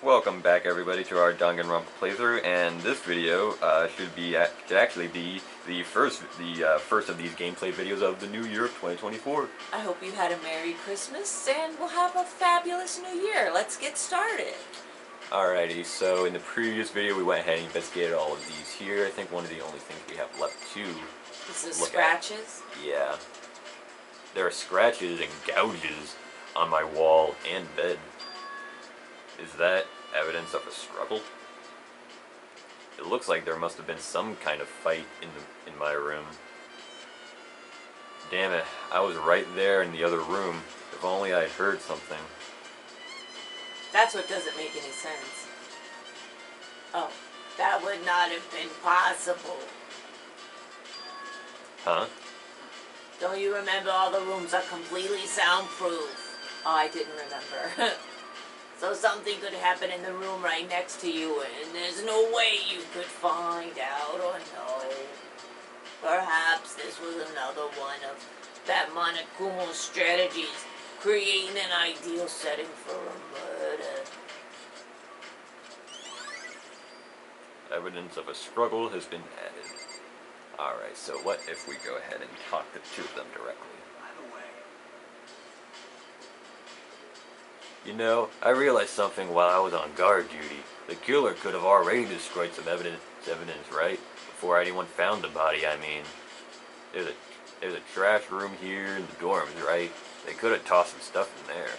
Welcome back, everybody, to our Danganronpa playthrough, and this video should actually be the first of these gameplay videos of the new year of 2024. I hope you had a Merry Christmas, and we'll have a fabulous New Year. Let's get started. Alrighty, so in the previous video we went ahead and investigated all of these here. I think one of the only things we have left to Is the look scratches? at. Yeah. There are scratches and gouges on my wall and bed. Is that evidence of a struggle? It looks like there must have been some kind of fight in my room. Damn it, I was right there in the other room. If only I had heard something. That's what doesn't make any sense. Oh, that would not have been possible. Huh? Don't you remember all the rooms are completely soundproof? Oh, I didn't remember. So something could happen in the room right next to you, and there's no way you could find out or know. Perhaps this was another one of that Monokumo's strategies, creating an ideal setting for a murder. Evidence of a struggle has been added. Alright, so what if we go ahead and talk the two of them directly? You know, I realized something while I was on guard duty. The killer could have already destroyed some evidence, right? Before anyone found the body, I mean. There's a trash room here in the dorms, right? They could have tossed some stuff in there.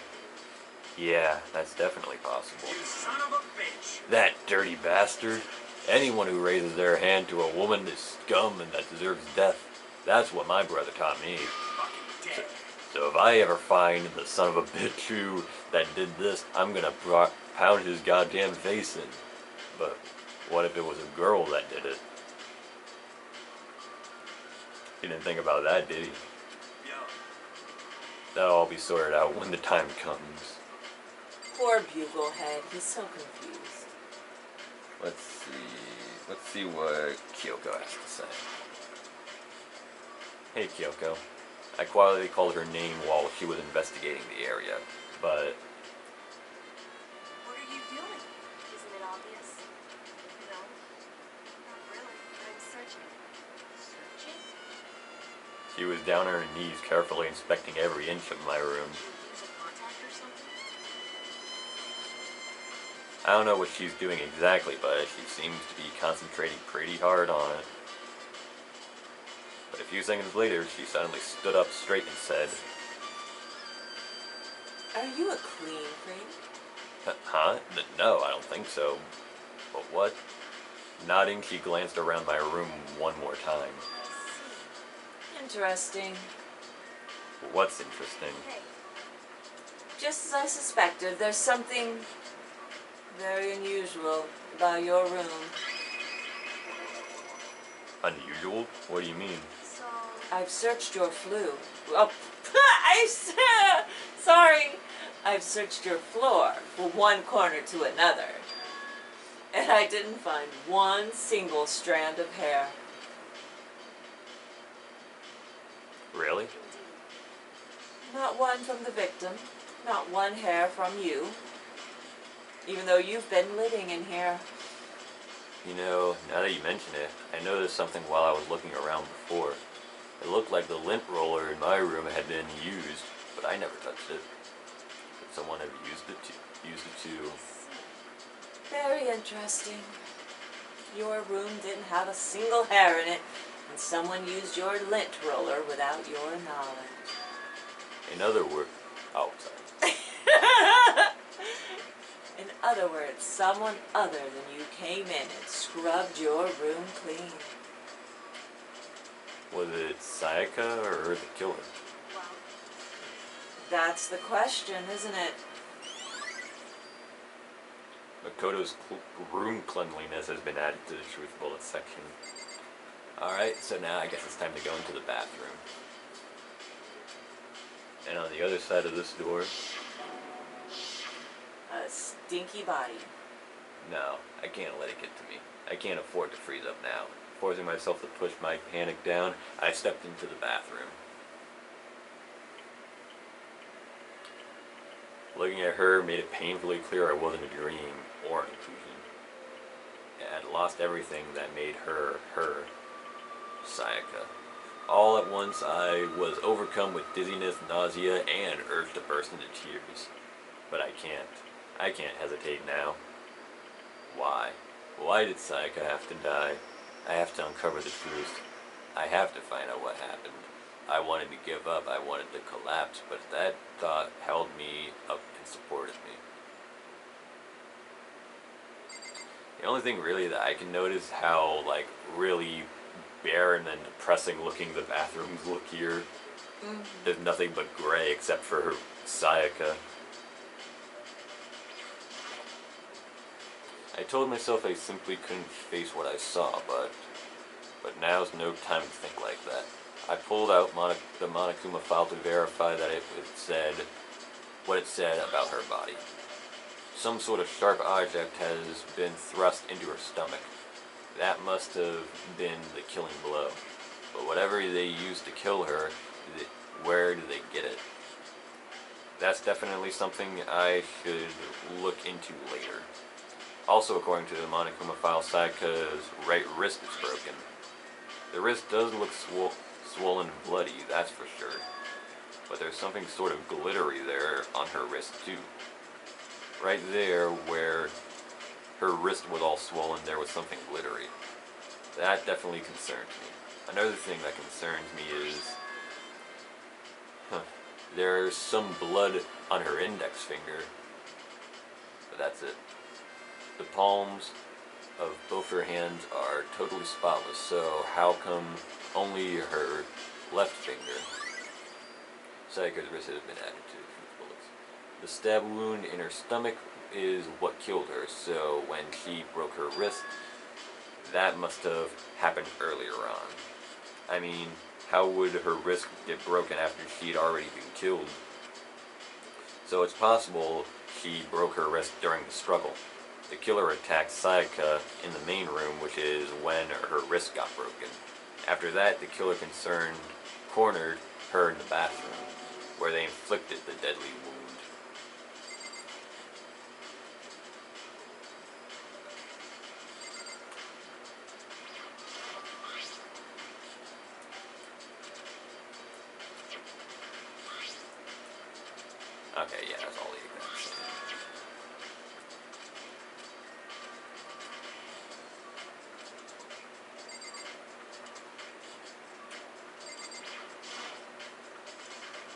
Yeah, that's definitely possible. You son of a bitch! That dirty bastard. Anyone who raises their hand to a woman is scum and that deserves death. That's what my brother taught me. Fucking dead. So if I ever find the son of a bitch who that did this, I'm gonna pound his goddamn face in. But what if it was a girl that did it? He didn't think about that, did he? Yo. That'll all be sorted out when the time comes. Poor Buglehead, he's so confused. Let's see what Kyoko has to say. Hey Kyoko. I quietly called her name while she was investigating the area, but... What are you doing? Isn't it obvious? No? Not really. I'm searching. Searching? She was down on her knees carefully inspecting every inch of my room. Use a contact or something? I don't know what she's doing exactly, but she seems to be concentrating pretty hard on it. But a few seconds later, she suddenly stood up straight and said, Are you a clean freak? Huh? No, I don't think so. But what? Nodding, she glanced around my room one more time. Interesting. What's interesting? Hey, Just as I suspected, there's something very unusual about your room. Unusual? What do you mean? so I've searched your flue. Oh, sorry. I've searched your floor from one corner to another. And I didn't find one single strand of hair. Really? indeed. Not one from the victim. Not one hair from you. Even though you've been living in here. You know, now that you mention it, I noticed something while I was looking around before. It looked like the lint roller in my room had been used, but I never touched it. Could someone have used it too? Very interesting. Your room didn't have a single hair in it, and someone used your lint roller without your knowledge. In other words, oh, sorry. In other words, someone other than you came in and scrubbed your room clean. Was it Sayaka or the killer? Wow. That's the question, isn't it? Makoto's room cleanliness has been added to the truth bullet section. Alright, so now I guess it's time to go into the bathroom. And on the other side of this door, A stinky body. no, I can't let it get to me. I can't afford to freeze up now. Forcing myself to push my panic down, I stepped into the bathroom. Looking at her made it painfully clear I wasn't a dream or an illusion. I had lost everything that made her, Sayaka. All at once I was overcome with dizziness, nausea, and urge to burst into tears. But I can't hesitate now. Why? Why did Sayaka have to die? I have to uncover the truth. I have to find out what happened. I wanted to give up, I wanted to collapse, but that thought held me up and supported me. The only thing really that I can notice is how, like, really barren and depressing looking the bathrooms look here. There's nothing but gray except for Sayaka. I told myself I simply couldn't face what I saw, but now's no time to think like that. I pulled out the Monokuma file to verify that it said what it said about her body. Some sort of sharp object has been thrust into her stomach. That must have been the killing blow. But whatever they used to kill her, where did they get it? That's definitely something I should look into later. Also, according to the Monokuma file, Sayaka's right wrist is broken. The wrist does look swollen and bloody, that's for sure. But there's something sort of glittery there on her wrist too. Right there where her wrist was all swollen, there was something glittery. That definitely concerns me. Another thing that concerns me is there's some blood on her index finger, but that's it. The palms of both her hands are totally spotless, so how come only her left finger? Sayaka's wrist has been added to the bullets. The stab wound in her stomach is what killed her, so when she broke her wrist, that must have happened earlier on. I mean, how would her wrist get broken after she'd already been killed? So it's possible she broke her wrist during the struggle. The killer attacked Sayaka in the main room, which is when her wrist got broken. After that, the killer cornered her in the bathroom, where they inflicted the deadly wound. Okay, yeah, that's all the exact same.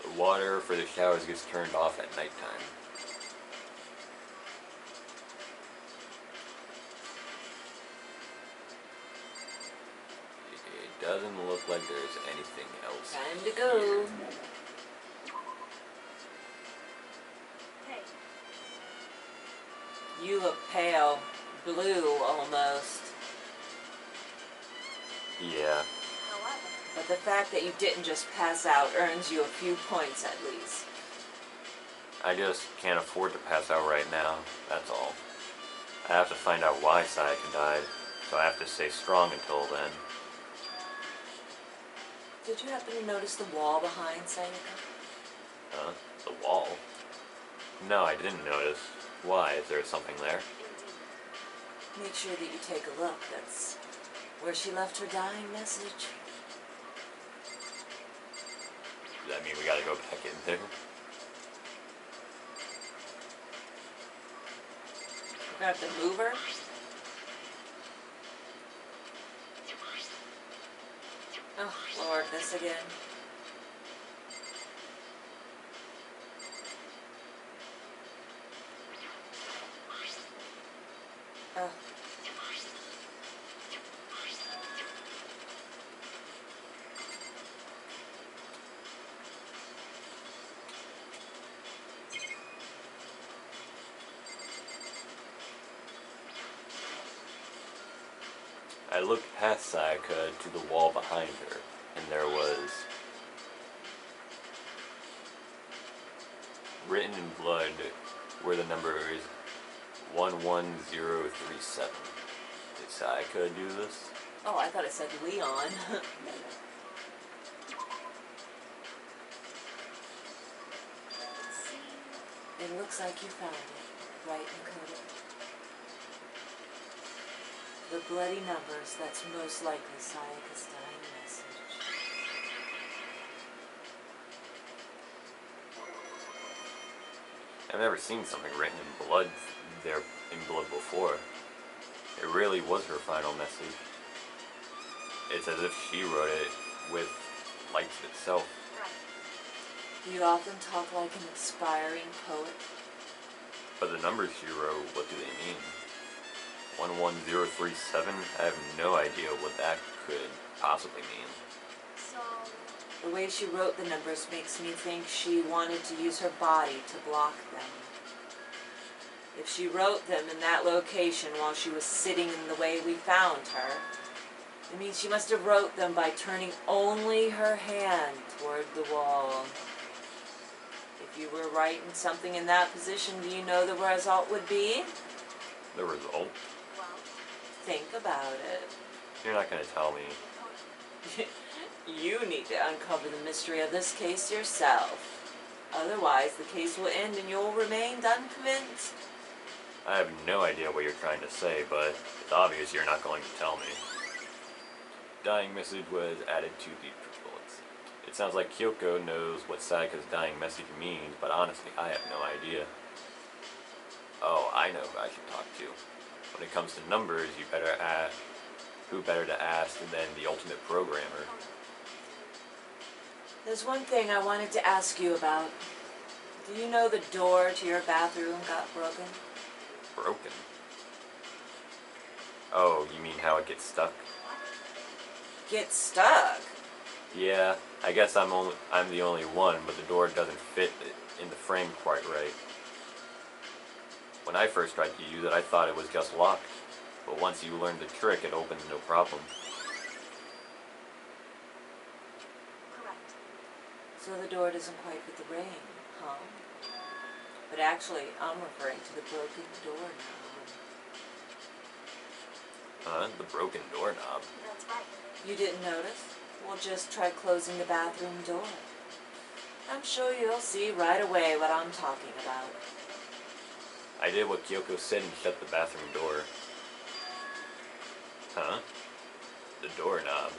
The water for the showers gets turned off at nighttime. It doesn't look like there's anything else. Time to go. Hey, You look pale, blue almost. Yeah. however, But the fact that you didn't just pass out earns you a few points at least. I just can't afford to pass out right now, that's all. I have to find out why Sayaka died, so I have to stay strong until then. Did you happen to notice the wall behind Sayaka? Huh? The wall? No, I didn't notice. Why? Is there something there? indeed. Make sure that you take a look. That's where she left her dying message. Does that mean we gotta go back in there? We're gonna have to move her? Oh, Lord, this again. Oh. I looked past Sayaka to the wall behind her, and there was written in blood where the number is 11037. Did Sayaka do this? Oh, I thought it said Leon. See, It looks like you found it, right, Dakota? The bloody numbers, that's most likely Sayaka's dying message. I've never seen something written in blood before. It really was her final message. It's as if she wrote it with life itself. Right. You often talk like an aspiring poet. But the numbers she wrote, what do they mean? 11037? I have no idea what that could possibly mean. So, The way she wrote the numbers makes me think she wanted to use her body to block them. If she wrote them in that location while she was sitting in the way we found her, it means she must have wrote them by turning only her hand toward the wall. If you were writing something in that position, do you know the result would be? The result? well, Think about it. You're not gonna tell me. You need to uncover the mystery of this case yourself. Otherwise, the case will end and you'll remain unconvinced. I have no idea what you're trying to say, but it's obvious you're not going to tell me. Dying message was added to the bullets. It sounds like Kyoko knows what Sayaka's dying message means, but honestly, I have no idea. Oh, I know who I should talk to. When it comes to numbers, you better ask. Who better to ask than the ultimate programmer? There's one thing I wanted to ask you about. Do you know the door to your bathroom got broken? Broken? Oh, you mean how it gets stuck? Get stuck? Yeah, I guess I'm the only one, but the door doesn't fit in the frame quite right. When I first tried to use it, I thought it was just locked. But once you learn the trick, it opens no problem. correct. So the door doesn't quite fit the rain, huh? But actually, I'm referring to the broken doorknob. Huh? The broken doorknob? That's right. You didn't notice? Well, just try closing the bathroom door. I'm sure you'll see right away what I'm talking about. I did what Kyoko said and shut the bathroom door. Huh? The doorknob.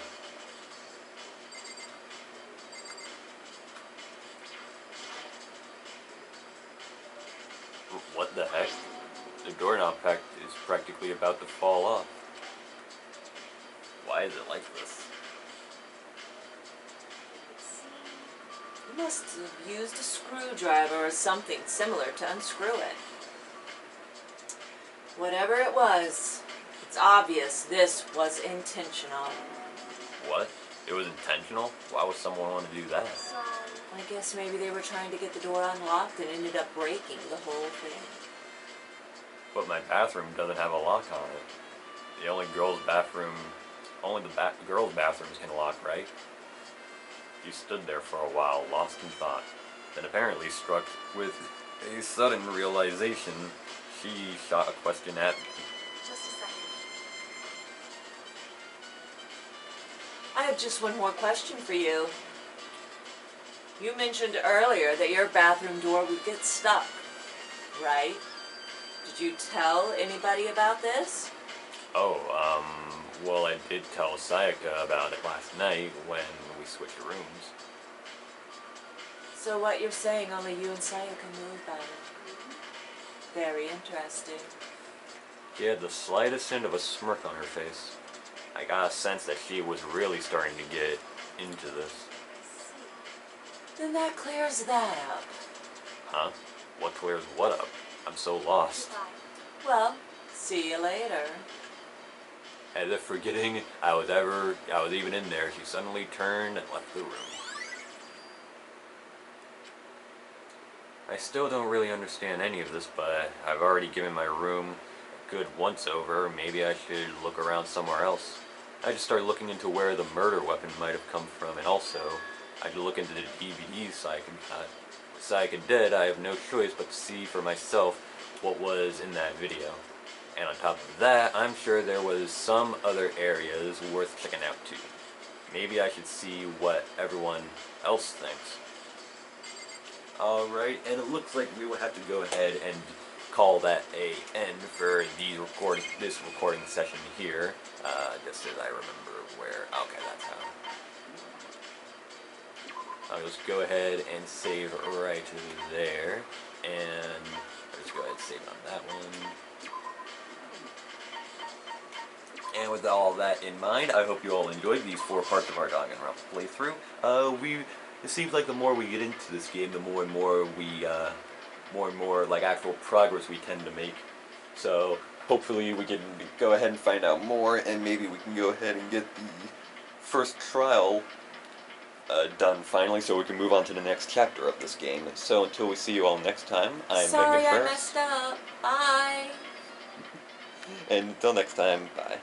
What the heck? The doorknob is practically about to fall off. Why is it like this? You must have used a screwdriver or something similar to unscrew it. Whatever it was, it's obvious this was intentional. What? It was intentional? Why would someone want to do that? So, I guess maybe they were trying to get the door unlocked and ended up breaking the whole thing. But my bathroom doesn't have a lock on it. The only girls' bathrooms can lock, right? She stood there for a while, lost in thought. Then apparently struck with a sudden realization, she shot a question at me. just a second. I have just one more question for you. You mentioned earlier that your bathroom door would get stuck, right? Did you tell anybody about this? Oh, well, I did tell Sayaka about it last night when we switched rooms. So what you're saying, only you and Sayaka knew about it. Very interesting. She had the slightest hint of a smirk on her face. I got a sense that she was really starting to get into this. I see. Then that clears that up. Huh? What clears what up? I'm so lost. Goodbye. Well, see you later. As if forgetting I was even in there, she suddenly turned and left the room. I still don't really understand any of this, but I've already given my room a good once over. Maybe I should look around somewhere else. I just started looking into where the murder weapon might have come from, and also I should look into the DVDs Sayaka got. With Sayaka dead, I have no choice but to see for myself what was in that video. And on top of that, I'm sure there was some other areas worth checking out too. Maybe I should see what everyone else thinks. Alright, and it looks like we will have to go ahead and call that a end for this recording session here. Just as I remember where. Okay, that's how. I'll just go ahead and save right there, and I'll just go ahead and save it on that one. And with all that in mind, I hope you all enjoyed these 4 parts of our Danganronpa playthrough. It seems like the more we get into this game, the more and more like actual progress we tend to make. So hopefully we can go ahead and find out more, and maybe we can go ahead and get the first trial done finally, so we can move on to the next chapter of this game. So until we see you all next time, I'm Sorry, I Ferris. messed up. Bye. And until next time, bye.